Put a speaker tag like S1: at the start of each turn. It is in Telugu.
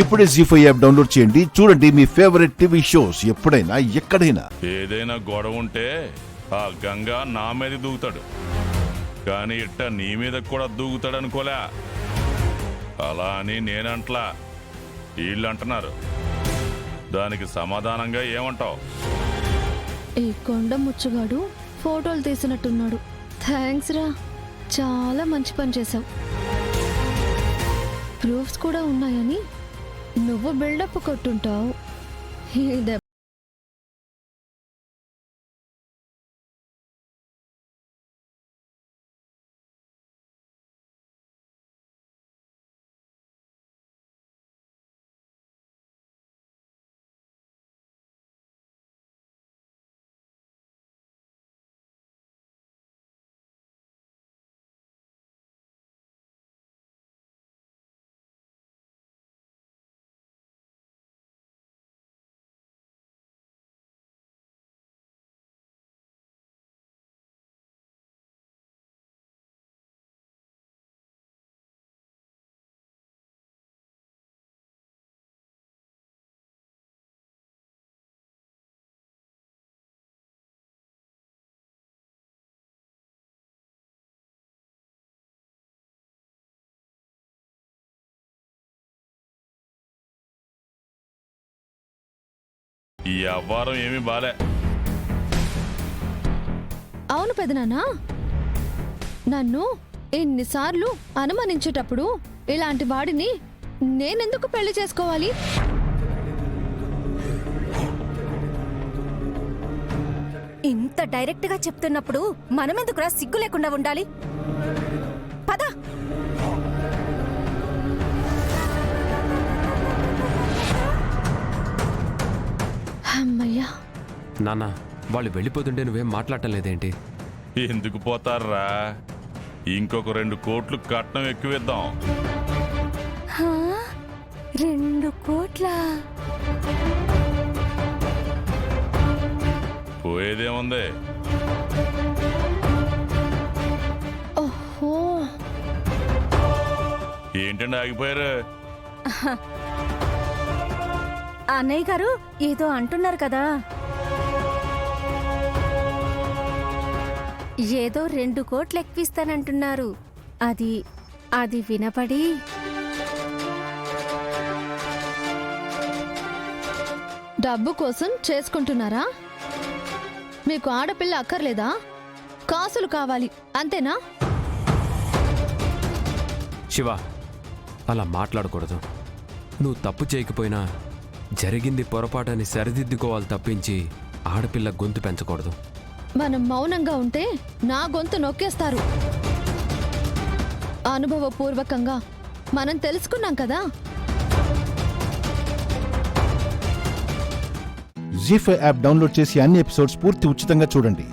S1: ఇప్పుడే జీ5 యాప్ డౌన్లోడ్ చేయండి. చూడండి మీ ఫేవరెట్ టీవీ షోస్ ఎప్పుడైనా ఎక్కడైనా.
S2: ఏదైనా గొడవ ఉంటే ఆ గంగా నా మీద దూకుతాడు, కానీ ఇట్ట నీ మీద కూడా దూకుతాడు అనుకోలే. అలా అని నేనంట్లా, వీళ్ళు అంటున్నారు. దానికి సమాధానంగా ఏమంటావు?
S3: ఈ కొండ ముచ్చుగాడు ఫోటోలు తీసినట్టున్నాడు. థ్యాంక్స్ రా, చాలా మంచి పని చేసావు. ప్రూఫ్స్ కూడా ఉన్నాయని నువ్వు బిల్డప్ కొట్టుంటావు.
S2: ఈ అవ్వారం ఏమీ బాలే.
S3: అవును పెదనాన్నా, నన్ను ఎన్నిసార్లు అనుమానించేటప్పుడు ఇలాంటి వాడిని నేనెందుకు పెళ్లి చేసుకోవాలి?
S4: ఇంత డైరెక్ట్ గా చెప్తున్నప్పుడు మనమెందుకురా సిగ్గు లేకుండా ఉండాలి? పద.
S3: అమ్మయ్యా.
S5: నాన్న, వాళ్ళు వెళ్ళిపోతుంటే నువ్వేం మాట్లాడటం లేదేంటి?
S2: ఎందుకు పోతారా? ఇంకొక 2 కోట్లు కట్నం ఎక్కువిద్దాం.
S4: 2 కోట్ల?
S2: పోయేదేముంది?
S3: ఓహో,
S2: ఏంటండి ఆగిపోయారు?
S4: అన్నయ్య గారు ఏదో అంటున్నారు కదా. ఏదో 2 కోట్లు ఎక్కువిస్తానంటున్నారు. అది వినపడి
S3: డబ్బు కోసం చేసుకుంటున్నారా? మీకు ఆడపిల్ల అక్కర్లేదా? కాసులు కావాలి అంతేనా?
S5: శివ, అలా మాట్లాడకూడదు. నువ్వు తప్పు చేయకపోయినా జరిగింది పొరపాటని సరిదిద్దుకోవాలి తప్పించి ఆడపిల్ల గొంతు పెంచకూడదు.
S3: మనం మౌనంగా ఉంటే నా గొంతు నొక్కేస్తారు. అనుభవపూర్వకంగా మనం తెలుసుకున్నాం కదా.
S1: జీ5 యాప్ డౌన్లోడ్ చేసి అన్ని ఎపిసోడ్స్ పూర్తి ఉచితంగా చూడండి.